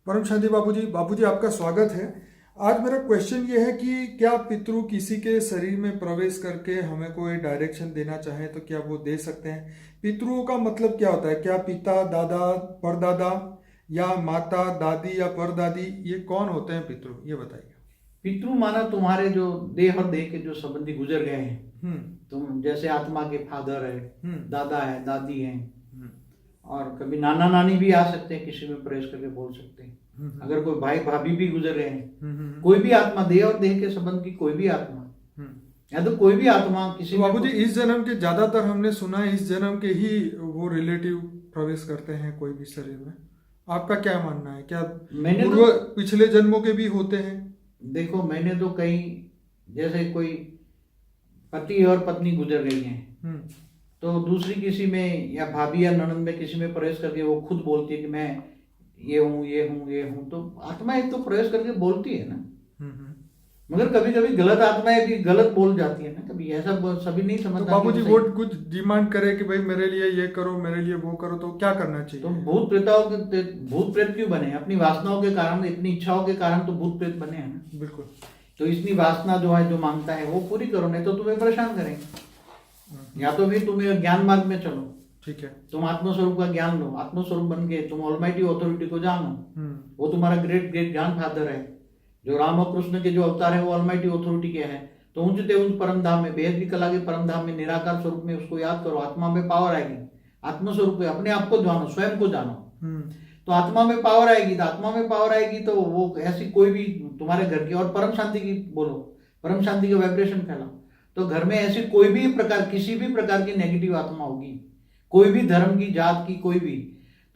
परम शांति बाबूजी आपका स्वागत है। आज मेरा क्वेश्चन ये है कि क्या पितृ किसी के शरीर में प्रवेश करके हमें कोई डायरेक्शन देना चाहे तो क्या वो दे सकते हैं? पितृओं का मतलब क्या होता है? क्या पिता, दादा, परदादा या माता, दादी या परदादी, ये कौन होते हैं पितृ? ये बताइए। पितृ माना तुम्हारे जो देह और देह के जो संबंधी गुजर गए हैं। हम्म। तुम जैसे आत्मा के फादर है, दादा है, दादी है, हम्म। और कभी नाना नानी भी आ सकते हैं, किसी में प्रवेश करके बोल सकते हैं। अगर कोई भाई भाभी भी गुजर रहे हैं, कोई भी आत्मा, देह और देह के संबंध की कोई भी आत्मा, या तो कोई भी आत्मा किसी बाबूजी इस जन्म के ज्यादातर हमने सुना है इस जन्म के ही वो रिलेटिव प्रवेश करते हैं कोई भी शरीर में। आपका क्या मानना है? क्या पूर्व पिछले जन्मों के भी होते हैं? देखो, मैंने तो कई, जैसे कोई पति और पत्नी गुजर गई हैं, तो दूसरी किसी में या भाभी या ननद में किसी में प्रवेश करके वो खुद बोलती है कि मैं ये हूँ, ये हूँ, ये हूँ। तो आत्माएं तो प्रवेश करके बोलती है ना, मगर कभी कभी गलत आत्माएं भी गलत बोल जाती है ना, कभी ऐसा सभी नहीं समझते। तो बाबूजी वो कुछ डिमांड करे कि भाई मेरे लिए ये करो, मेरे लिए वो करो, तो क्या करना चाहिए? तो भूत प्रेत क्यों बने? अपनी वासनाओं के कारण, इतनी इच्छाओं के कारण तो भूत प्रेत बने हैं ना। बिल्कुल। तो इतनी वासना जो है, जो मांगता है वो पूरी करो, नहीं तो तुम्हें परेशान करेंगे। या तो फिर तुम्हें ज्ञान मार्ग में चलो, ठीक है, तुम आत्मस्वरूप का ज्ञान लो, आत्मस्वरूप बन के तुम ऑलमाइटी ऑथोरिटी को जानो। वो तुम्हारा ग्रेट ग्रेट ज्ञान फादर है। जो राम और कृष्ण के जो अवतार है वो ऑलमाइटी ऑथोरिटी के हैं। तो ऊंचते ऊंच परम धाम में, बेहद की कला के परम धाम में, निराकार स्वरूप में उसको याद करो। आत्मा में पावर आएगी, आत्मस्वरूप में अपने आप को जानो, स्वयं को जानो। तो आत्मा में पावर आएगी, तो आत्मा में पावर आएगी तो वो ऐसी कोई भी तुम्हारे घर की, और परम शांति की बोलो, परम शांति का वाइब्रेशन फैलाओ, तो घर में ऐसी कोई भी प्रकार, किसी भी प्रकार की नेगेटिव आत्मा होगी, कोई भी धर्म की, जात की, कोई भी,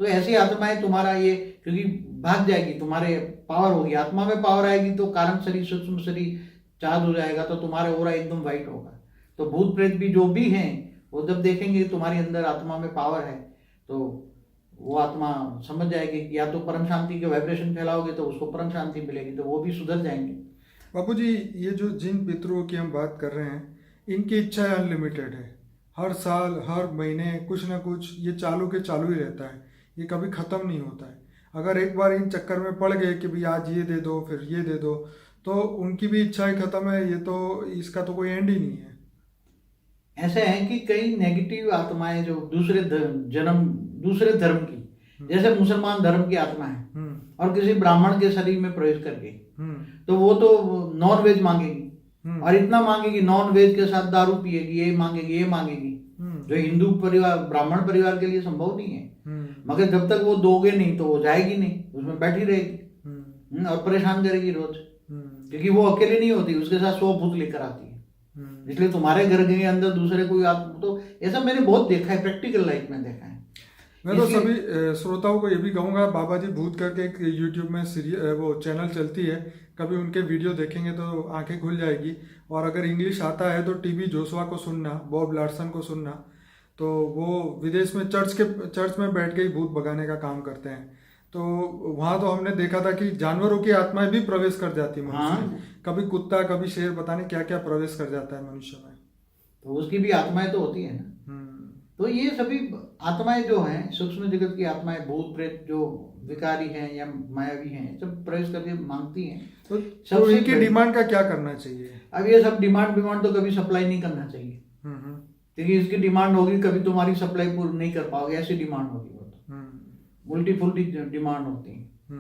तो ऐसी आत्माएं तुम्हारा ये, क्योंकि भाग जाएगी, तुम्हारे पावर होगी, आत्मा में पावर आएगी तो कारण शरीर, सूक्ष्म शरीर चार्ज हो जाएगा, तो तुम्हारा ओरा एकदम वाइट होगा। तो भूत प्रेत भी जो भी हैं, वो जब देखेंगे तुम्हारे अंदर आत्मा में पावर है, तो वो आत्मा समझ जाएगी कि या तो परम शांति के वाइब्रेशन फैलाओगे तो उसको परम शांति मिलेगी, तो वो भी सुधर जाएंगे। बाबूजी ये जो जिन पितरों की हम बात कर रहे हैं, इनकी इच्छा अनलिमिटेड है। हर साल, हर महीने कुछ ना कुछ ये चालू के चालू ही रहता है, ये कभी ख़त्म नहीं होता है। अगर एक बार इन चक्कर में पड़ गए कि भाई आज ये दे दो, फिर ये दे दो, तो उनकी भी इच्छाएं खत्म है। ये तो, इसका तो कोई एंड ही नहीं है। ऐसे है कि कई नेगेटिव आत्माएं जो दूसरे धर्म की, जैसे मुसलमान धर्म की आत्मा है और किसी ब्राह्मण के शरीर में प्रवेश कर गई, तो वो तो नॉन वेज मांगेगी, और इतना मांगेगी, नॉन वेज के साथ दारू पिएगी, ये मांगेगी, ये मांगेगी, जो हिंदू परिवार, ब्राह्मण परिवार के लिए संभव नहीं है। मगर जब तक वो दोगे नहीं तो वो जाएगी नहीं, उसमें बैठी रहेगी और परेशान करेगी रोज, क्योंकि वो अकेले नहीं होती, उसके साथ 100 भूत लेकर आती है। इसलिए तुम्हारे घर के अंदर दूसरे कोई तो ऐसा मैंने बहुत देखा है, प्रैक्टिकल लाइफ में देखा है। मैं तो सभी श्रोताओं को ये भी कहूँगा, बाबा जी भूत करके एक यूट्यूब में वो चैनल चलती है, कभी उनके वीडियो देखेंगे तो आंखें खुल जाएगी। और अगर इंग्लिश आता है तो टीबी जोशुआ को सुनना, बॉब लार्सन को सुनना, तो वो विदेश में चर्च में बैठ के ही भूत भगाने का काम करते हैं। तो वहाँ तो हमने देखा था कि जानवरों की आत्माएं भी प्रवेश कर जाती है मनुष्य में। कभी कुत्ता, कभी शेर, पता नहीं क्या क्या प्रवेश कर जाता है मनुष्य में, तो उसकी भी आत्माएं तो होती है ना। तो ये सभी आत्माएं जो हैं, सूक्ष्म जगत की आत्माएं, भूत प्रेत जो विकारी हैं या मायावी हैं, सब प्रवेश करके मांगती हैं। तो इनकी डिमांड का क्या करना चाहिए? अब ये सब डिमांड तो कभी सप्लाई नहीं करना चाहिए, क्योंकि इसकी डिमांड होगी, कभी तुम्हारी सप्लाई पूरी नहीं कर पाओगे, ऐसी डिमांड होगी। वो तो उल्टी फुल्टी डिमांड होती है।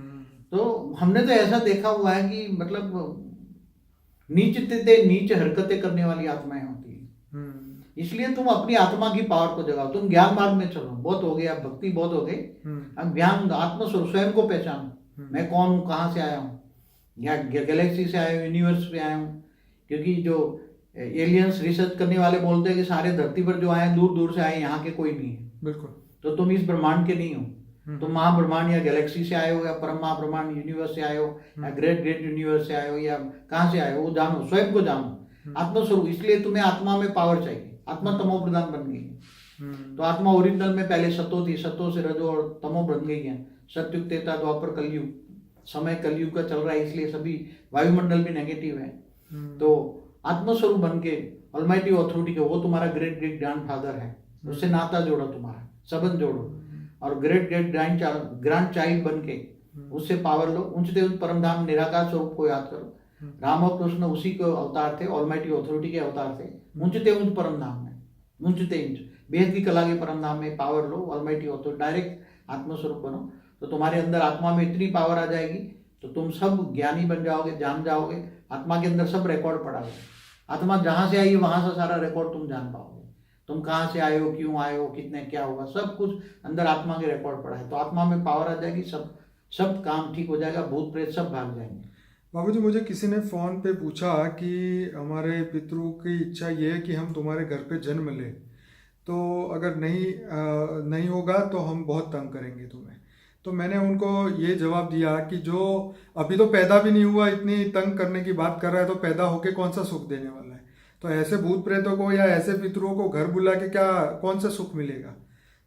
तो हमने तो ऐसा देखा हुआ है कि मतलब नीच हरकतें करने वाली आत्माएं होती है। इसलिए तुम अपनी आत्मा की पावर को जगाओ, तुम ज्ञान मार्ग में चलो। बहुत हो गया, भक्ति बहुत हो गई, अब ज्ञान, आत्मस्वरूप, स्वयं को पहचानो, मैं कौन हूँ, कहाँ से आया हूँ, या गैलेक्सी से आया हूँ, यूनिवर्स पे आया हूँ। क्योंकि जो एलियंस रिसर्च करने वाले बोलते हैं कि सारे धरती पर जो आए दूर दूर से आए, यहाँ के कोई नहीं है। बिल्कुल। तो तुम इस ब्रह्मांड के नहीं हो, तुम महाब्रह्मांड या गैलेक्सी से आए हो, या परम महाब्रह्मांड यूनिवर्स से आए हो, या ग्रेट ग्रेट यूनिवर्स से आए हो, या कहाँ से आए हो, वो जानो, स्वयं को जानो, आत्मस्वरूप। इसलिए तुम्हें आत्मा में पावर चाहिए। आत्मा तमो प्रधान बन गई है, तो आत्मा ओरिजिनल में पहले सतो थी, सतो से रजो और तमो बन गई है। सतयुग, त्रेता, द्वापर, कलयुग, समय कलयुग का चल रहा है, इसलिए सभी वायुमंडल भी नेगेटिव है। तो आत्मस्वरूप बन के ऑलमाइटी ऑथोरिटी के, वो तुम्हारा ग्रेट ग्रेट ग्रैंड फादर है, उससे नाता जोड़ो, तुम्हारा संबंध जोड़ो, और ग्रेट ग्रेट ग्रैंड चाइल्ड बन के उससे पावर लो। ऊंचते उच्च परम धाम निराकार स्वरूप को याद करो। राम और कृष्ण उसी के अवतार थे, ऑलमाइटी ऑथोरिटी के अवतार थे। ऊंचते उच्च परम धाम में, ऊंचते उच्च बेहद की कला के परम धाम में पावर लो, ऑलमाइटी ऑथोरिटी, डायरेक्ट आत्मस्वरूप बनो। तो तुम्हारे अंदर आत्मा में इतनी पावर आ जाएगी तो तुम सब ज्ञानी बन जाओगे, जान जाओगे। आत्मा के अंदर सब रिकॉर्ड पड़ा है। आत्मा जहां से आई है वहां से सारा रिकॉर्ड तुम जान पाओगे। तुम कहाँ से आए हो, क्यों आए हो, कितने क्या होगा, सब कुछ अंदर आत्मा के रिकॉर्ड पड़ा है। तो आत्मा में पावर आ जाएगी, सब काम ठीक हो जाएगा, भूत प्रेत सब भाग जाएंगे। बाबूजी, मुझे किसी ने फ़ोन पे पूछा कि हमारे पितरों की इच्छा ये है कि हम तुम्हारे घर पे जन्म लें, तो अगर नहीं होगा तो हम बहुत तंग करेंगे तुम्हें। तो मैंने उनको ये जवाब दिया कि जो अभी तो पैदा भी नहीं हुआ, इतनी तंग करने की बात कर रहा है, तो पैदा होके कौन सा सुख देने वाला है। तो ऐसे भूत प्रेतों को या ऐसे पितरों को घर बुला के क्या कौन सा सुख मिलेगा।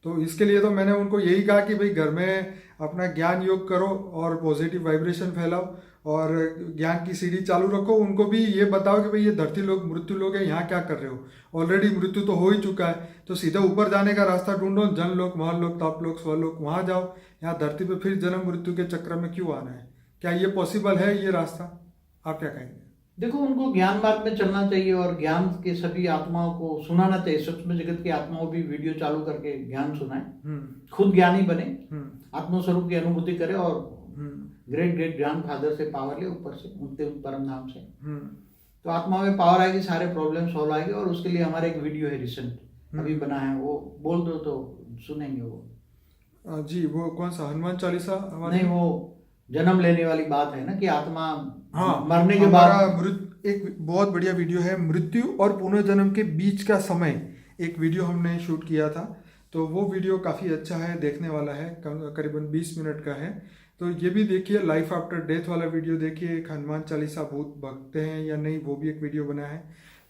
तो इसके लिए तो मैंने उनको यही कहा कि भाई घर में अपना ज्ञान योग करो और पॉजिटिव वाइब्रेशन फैलाओ और ज्ञान की सीढ़ी चालू रखो। उनको भी ये बताओ कि भाई ये धरती लोग, मृत्यु लोग है, यहाँ क्या कर रहे हो, ऑलरेडी मृत्यु तो हो ही चुका है, तो सीधे ऊपर जाने का रास्ता ढूंढो, जन लोक, महल लोक, ताप लोक, स्वलोक, वहाँ जाओ। यहाँ धरती पे फिर जन्म मृत्यु के चक्र में क्यों आना है। क्या ये पॉसिबल है ये रास्ता? आप क्या कहेंगे? देखो, उनको ज्ञान मार्ग में चलना चाहिए और ज्ञान के सभी आत्माओं को सुनाना चाहिए। सूक्ष्म जगत की आत्माओं भी वीडियो चालू करके ज्ञान सुनाए, खुद ज्ञानी बने, आत्मस्वरूप की अनुभूति करे और ग्रेट ग्रेट ज्ञान फादर से पावर ले, ऊपर से उठते परम धाम से। तो आत्मा में पावर आएगी, सारे प्रॉब्लम सॉल्व आएंगे। और उसके लिए हमारा एक वीडियो है रिसेंट अभी बना है, वो बोल दो तो सुनेंगे वो। जी, वो कौन सा हनुमान चालीसा? नहीं, वो जन्म लेने वाली बात है ना कि आत्मा मरने के बाद एक बहुत बढ़िया वीडियो है, मृत्यु और पुनर्जन्म के बीच का समय, एक वीडियो हमने शूट किया था। तो वो वीडियो काफ़ी अच्छा है, देखने वाला है, करीबन 20 मिनट का है। तो ये भी देखिए, लाइफ आफ्टर डेथ वाला वीडियो देखिए। एक हनुमान चालीसा भूत भगते हैं या नहीं, वो भी एक वीडियो बना है।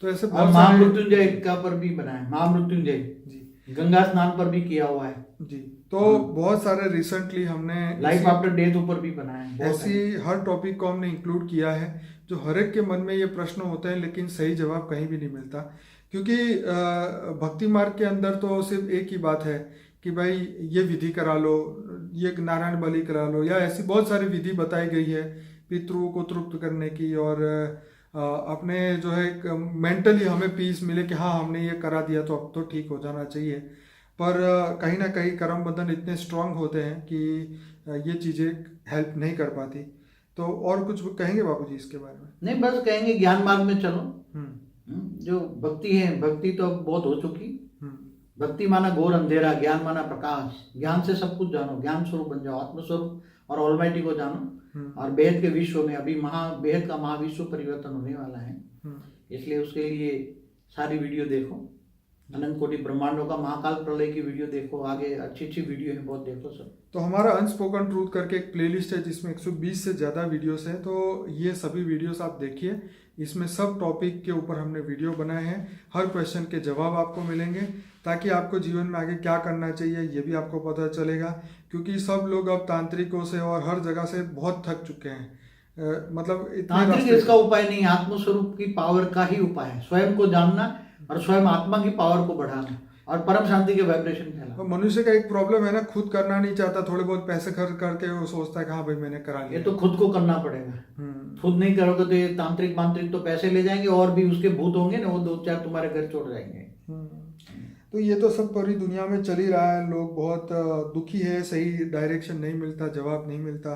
तो ऐसे बहुत सारे, महामृत्युंजय का पर भी बना है, महामृत्युंजय जी, गंगा स्नान पर भी किया हुआ है जी। तो बहुत सारे रिसेंटली हमने लाइफ आफ्टर डेथ ऊपर भी बना है। ऐसी हर टॉपिक को हमने इंक्लूड किया है जो हर एक के मन में ये प्रश्न होते हैं, लेकिन सही जवाब कहीं भी नहीं मिलता। क्योंकि भक्ति मार्ग के अंदर तो सिर्फ एक ही बात है कि भाई ये विधि करा लो, ये नारायण बलि करा लो, या ऐसी बहुत सारी विधि बताई गई है पितरों को तृप्त करने की, और अपने जो है मेंटली हमें पीस मिले कि हाँ हमने ये करा दिया तो अब तो ठीक हो जाना चाहिए। पर कहीं ना कहीं कर्म बंधन इतने स्ट्रांग होते हैं कि ये चीज़ें हेल्प नहीं कर पाती। तो और कुछ कहेंगे बापूजी इसके बारे में? नहीं, बस कहेंगे ज्ञान मार्ग में चलो। जो भक्ति है, भक्ति तो अब बहुत हो चुकी। भक्ति माना घोर अंधेरा, ज्ञान माना प्रकाश। ज्ञान से सब कुछ जानो, ज्ञान स्वरूप बन जाओ, आत्मस्वरूप और ऑलमाइटी को जानो। और बेहद के विश्व में अभी बेहद का महाविश्व परिवर्तन होने वाला है, इसलिए उसके लिए सारी वीडियो देखो, अनंत कोटि ब्रह्मांडों का महाकाल प्रलय की वीडियो देखो, आगे अच्छी अच्छी वीडियो है, बहुत देखो सब। तो हमारा अनस्पोकन ट्रूथ करके एक प्लेलिस्ट है जिसमें 120 से ज़्यादा वीडियोस हैं। तो ये सभी वीडियोस आप देखिए, इसमें सब टॉपिक के ऊपर हमने वीडियो बनाए हैं। हर क्वेश्चन के जवाब आपको मिलेंगे, ताकि आपको जीवन में आगे क्या करना चाहिए ये भी आपको पता चलेगा। क्योंकि सब लोग अब तांत्रिकों से और हर जगह से बहुत थक चुके हैं। मतलब तांत्रिक इसका उपाय नहीं, आत्मस्वरूप की पावर का ही उपाय है। स्वयं को जानना और स्वयं आत्मा की पावर को बढ़ाना और परम शांति के वाइब्रेशन फैलाना। मनुष्य का एक प्रॉब्लम है ना, खुद करना नहीं चाहता, थोड़े बहुत पैसे खर्च करके वो सोचता है कि हाँ भाई मैंने करा लिया। ये तो खुद को करना पड़ेगा। खुद नहीं करोगे तो ये तांत्रिक मांत्रिक तो पैसे ले जाएंगे और भी उसके भूत होंगे ना, वो 2-4 तुम्हारे घर छोड़ जाएंगे। तो ये तो सब पूरी दुनिया में चल ही रहा है। लोग बहुत दुखी है, सही डायरेक्शन नहीं मिलता, जवाब नहीं मिलता,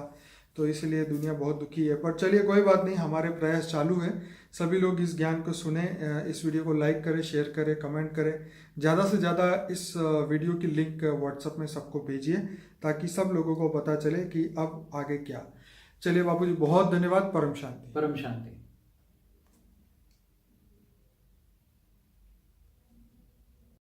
तो इसलिए दुनिया बहुत दुखी है। पर चलिए कोई बात नहीं, हमारे प्रयास चालू है। सभी लोग इस ज्ञान को सुने, इस वीडियो को लाइक करें, शेयर करें, कमेंट करें, ज़्यादा से ज़्यादा इस वीडियो की लिंक व्हाट्सएप में सबको भेजिए, ताकि सब लोगों को पता चले कि अब आगे क्या। चलिए बापूजी, बहुत धन्यवाद। परम शांति। परम शांति।